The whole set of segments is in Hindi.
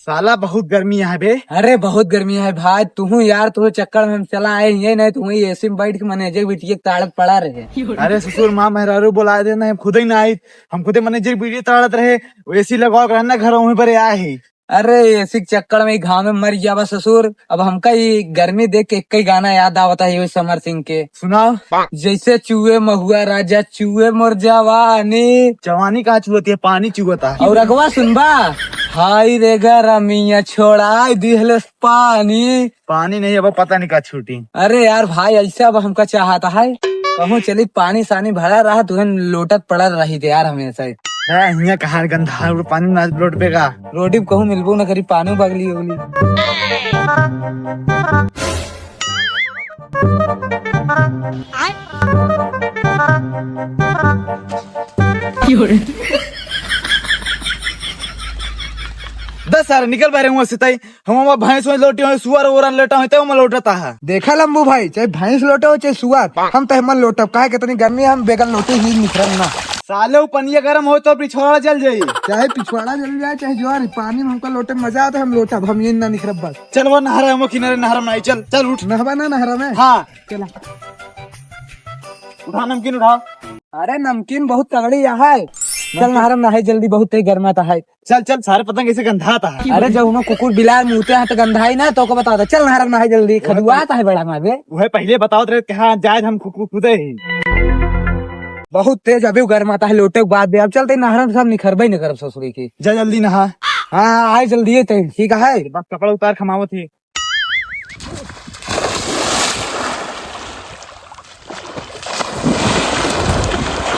साला बहुत गर्मी है बे। अरे बहुत गर्मी है भाई, तू यार तू चक्कर में हम चला आए ये नहीं तू एसी में बैठ के मैनेजर बिटिया ताड़त पड़ा रहे। अरे ससुर माँ मेहरारू बोला देना, हम खुद ही ना आई, हम खुद मैनेजर वीडियो ताड़त रहे, एसी लगाओ रहना घर वहीं पर आए ही। अरे एसी के चक्कर में घाव में मर गया बस ससुर। अब हमका ये गर्मी देख के एक ही गाना याद आवता है समर सिंह के, सुनाओ। जैसे चूहे महुआ राजा चूहे मोर जवानी। जवानी कहाँ चुहती है, पानी चुहता है। और अगवा सुनबा, हाय रे गरमिया छोड़ा दिहल पानी। पानी नहीं, अब पता नहीं का छूटी। अरे यार भाई ऐसा अब हमका चाहता है कहूँ चली पानी सानी भरा रहा तुहन लोटत पड़ा रही थे यार हमेशा। यहाँ कहा गंदा पानी ना लोट पेगा, रोटी कहूँ मिलबो न करी पानी बगली होली। दस सारे निकल पा रहे सिताई, हम भैंस में लोटे हो सुअर ओरन लेटा हो मैं लोटता है। देखा लंबू भाई, चाहे भैंस लोटे हो चाहे सुअर, हम तो मन लोटब काहे कितनी गर्मी हम बेगन लोटे ही निखरन ना। साले पनिया गर्म हो तो पिछवाड़ा जल जाये, चाहे पिछवाड़ा जल जाए चाहे ज्वार, पानी में हमका लोटे मजा आता है हम लोटब, हम ये ना निखरब बस। चल वो नहरा हम किनारे नहरा में आई, चल चल उठ। नहबा ना नहरा में? हाँ चला उठा नमकीन उठा। अरे नमकीन बहुत तगड़ी है, चल नहरा में नहाई जल्दी, बहुत तेज गर्माता है। चल चल सारे पतंग ऐसे गंधाता है। अरे जब उन्हें कुकुर बिलार मुँहते हैं तो गंधा ही ना तो को बता, चल नहरा में नहाई जल्दी, खजुआता है बड़ा मारे। वह पहले बताओ तेरे कहाँ जाए, हम खुद ही बहुत तेज अभी गर्माता है लोटे के बाद भी। अब चलते नहरा में सब निखरबे न करब ससुरी की। जा जल्दी नहा। हाँ आए जल्दी ठीक है। बस कपड़ा उतार खमावत थी।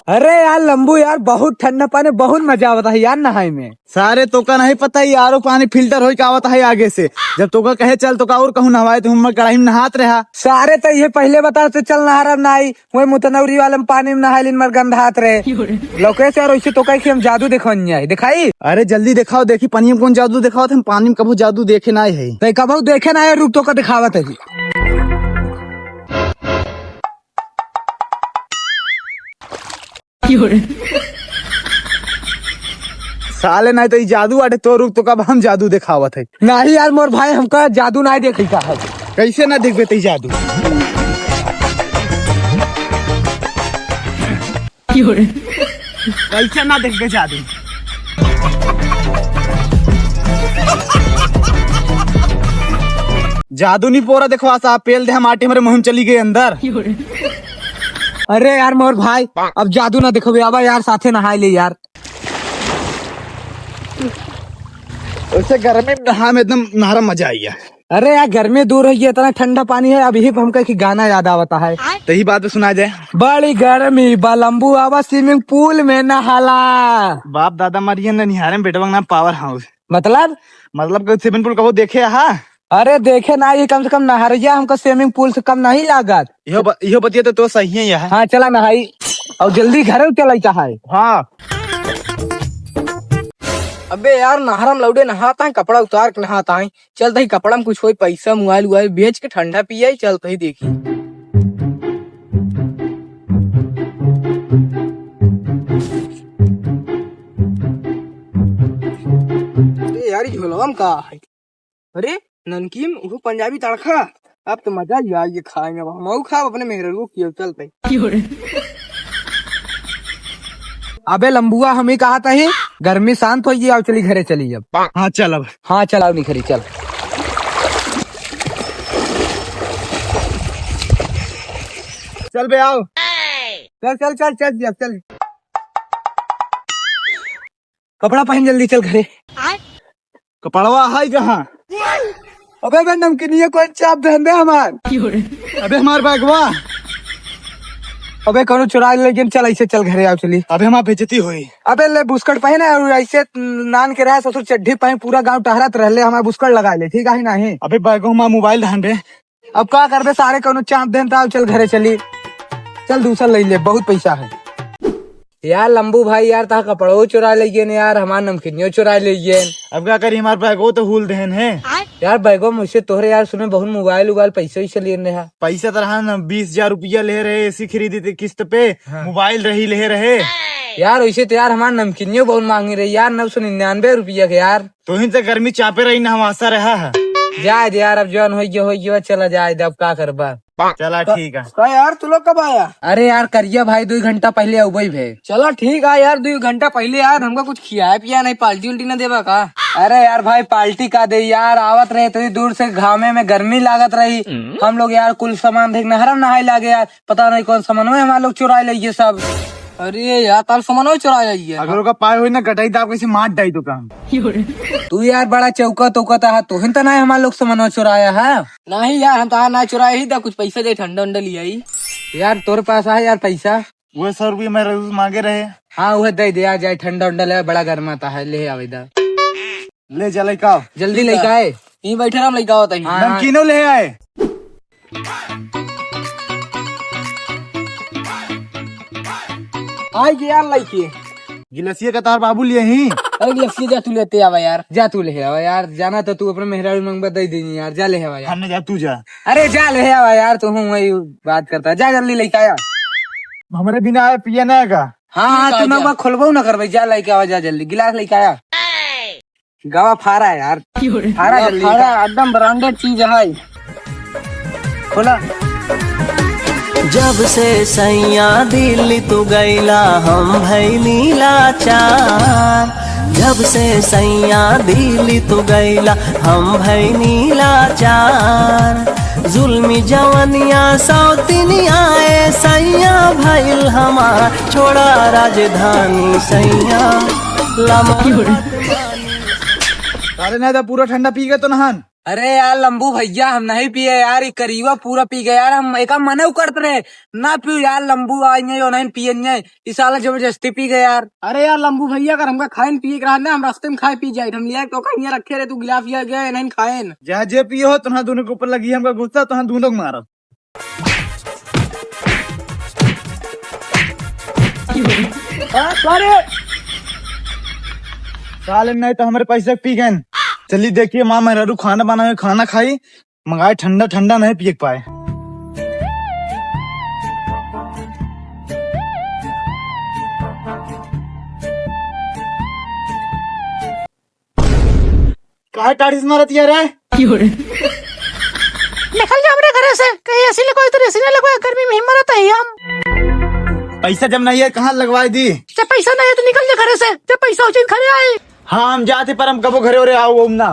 अरे यार लंबू यार बहुत ठंडा पानी, बहुत मजा आता है यार नहाए में। सारे तो का नहीं पता ही यारो पानी फिल्टर हो का आवता है आगे से, जब तो का कहे चल तो का और कहूँ नहवाए तो हम कढ़ाई में नहात रहा। सारे तो ये पहले बता तो चल नहरा में नहाई, वही मुतनौरी वाले में पानी में नहाई मर गंधात रहे लौके से। और ऐसे तो कहीं हम जादू देखो दिखाई। अरे जल्दी दिखाओ, देखी पानी में कौन जादू दिखाओ, हम पानी में कभी जादू देखे ना है। तो कभी देखे ना है, रूप तो का दिखावत है। साले नहीं तो जादू आटे तो रुक तो कब हम जादू दिखावत है। नहीं यार मोर भाई हमका जादू नहीं देखी का है। कैसे ना देख बेते जादू, कैसे ना देख बे जादू। जादू नहीं पोरा देखो आसा पेल दे हम आटे हमारे मुंह में चली गई अंदर। अरे यार मोर भाई अब जादू ना देखो अब यार साथे नहाए ले यार। वैसे गर्मी में नहा में एकदम नहरा मजा आई है। अरे यार गर्मी दूर है, इतना ठंडा पानी है। अब यही हमका की गाना याद आवता है, तो ही बात पे सुना जाए। बड़ी गर्मी बलम्बू आवा स्विमिंग पूल में नहाला। बाप दादा मरिए न निहारे में बेटवा ना पावर हाउस, मतलब स्विमिंग पूल कबो देखे हा? अरे देखे ना, ये कम से कम नहरिया हमको स्विमिंग पूल से कम नहीं लागत। यो बतिया तो सही है यार। हाँ चला नहाई और जल्दी घर चला है। हाँ अबे यार नहरा में लौटे नहाता है, कपड़ा उतार के नहाता है। चलते ही कपड़ा में कुछ कोई पैसा मोबाइल वोबाइल बेच के ठंडा पिया ही चलते ही देखी। यार झोलवा में का है? अरे नमकीन वो पंजाबी तड़का, अब तो मजा ही आ ये खाएंगे। हम खाओ अपने मेहरबू की चलते। अबे लंबुआ हमें कहा था ही गर्मी शांत हो गई, आओ चली घरे चली अब। हाँ चल अब। हाँ चल आओ निखरी चल। चल बे आओ। चल चल चल चल चल चल कपड़ा पहन जल्दी चल घरे। कपड़वा है कहाँ? अबे बे नमकीनिया कौन चाप दे हमार। अबे हमार बैगवा। अबे कौन चुरा लेकिन चल ऐसे चल घरे आओ चली। अबे हमार बेइज्जती हुई। अबे ले बुस्कट पहने और ऐसे नान के रहे ससुर चड्ढी पहन पूरा गांव टहरत रहले, हमार बुस्कट लगा ले ठीक है नहीं। अबे बैगो हमार मोबाइल ध्यान दे। अब क्या कर बे सारे कौन चाप देन चल घरे चली। चल दूसरा ले ले, बहुत पैसा है यार। लंबू भाई यार ता कपड़ो चुरा ले यार, हमार नमकीनियो चुरा ले। अब क्या करी, हमारे बैगो तो हुल देन है यार। बैगो मुझसे तोहरे यार सुने बहुत मोबाइल उबाइल पैसे वैसे ले रहे। पैसा तरह न 20,000 रुपया ले रहे, एसी खरीदी थी किस्त पे। हाँ। मोबाइल रही ले रहे। यार वैसे तो यार हमारे नमकीनियों बहुत मांगी रही यार, 999 रुपया के यार। तो ही तो गर्मी चापे रही ना, हम आशा रहा है। जाए दे यार, अब जौन हो गया चला जाए दे, अब क्या करबा। चला ठीक है। का यार तू लोग कब आया? अरे यार करिया भाई 2 घंटा पहले अबई भे। चलो ठीक है यार, 2 घंटा पहले यार हमको कुछ खिलाया पिया नहीं, पार्टी उल्टी न देवा का? अरे यार भाई पार्टी का दे यार, आवत रहे इतनी दूर से, घामे में गर्मी लागत रही। हम लोग यार कुल सामान देख नहरम नहाए लागे यार, पता नहीं कौन सामान में हमारे लोग चुराए ले ये सब। अरे यार ताल सामान चुरा जाइए। अगर ओका पाए हुई ना कटाई तो आप कैसे मार डाई तो काम। तू यार बड़ा चौका तोकता है, तो तो नहीं हमारे लोग सामान चुराया है। नहीं यार हम तो ना चुराए ही था, कुछ पैसा दे ठंडा उंडा लिया ही। यार तोर पास है यार पैसा? वो 100 रुपये मेरे मांगे रहे। हाँ वह दे यार, जाए ठंडा उंडा ले, बड़ा गर्माता है, ले आवेदा ले चले का जल्दी लेके आए। यहीं बैठे हम लड़का होता है। हाँ, नमकीनो ले आए। आई के यार लड़की। गिलसिया का तार बाबू लिए ही। अरे लस्सी जा तू लेते आवा यार। जा तू ले आवा यार, जाना तो तू अपने मेहरारू मंगवा दे देनी यार, जा ले आवा यार। हमने जा तू जा। अरे जा ले आवा यार, तू हूँ वही बात करता है, जा जल्दी लेके आया। हमारे बिना आए पिया नहीं का। हाँ हाँ तू मैं खोलबो ना करबे, जा लेके आवा, जा जल्दी गिलास लेके आया। गावा फारा है यार, फारा जल्दी लेके आ। एकदम ब्रांडेड चीज है। खोला। जब से सैया दिल्ली तू गैला हम भैली लाचार। जब से सैया दिल्ली तू गैला हम भैली लाचार। जुल्मी जवनिया सौतिनिया सैया भैल हमार। छोड़ा राजधानी सैया लमा। अरे नहीं तो पूरा ठंडा पी गए तो नहान। अरे यार लंबू भैया हम नहीं पिए यार, करीबा पूरा पी गए यार, हम एक मना करते रहे ना पियो यार। लंबू आएंगे और नहीं पिए, इस साल जबरदस्ती पी गए यार। अरे यार लंबू भैया अगर हमका खाए पिए के रहा ना, हम रास्ते में खाए पी जाए, हम लिया तो कहीं रखे रहे, तू गिलास लिया गया नहीं खाए। जहाँ जे पिए हो तुम दोनों के ऊपर लगी है हमका गुस्सा, तुम दोनों को मारो। साले नहीं तो हमारे पैसे पी गए। चलिए देखिए माँ मेहरू खाना बनाए, खाना खाई मंगाए, ठंडा ठंडा नहीं पी पाए। कहा टाड़ी से मारत यार है? निकल जा अपने घर से, कहीं ऐसी लगवाई तो ऐसी ना लगवाए, गर्मी में हिम्मत है हम। पैसा जब नहीं है कहाँ लगवाई दी? जब पैसा नहीं है तो निकल जा घर से, जब पैसा हो जाए घर आए। हाँ हम जाते पर हम कबो घरे हो रहे आओ ना।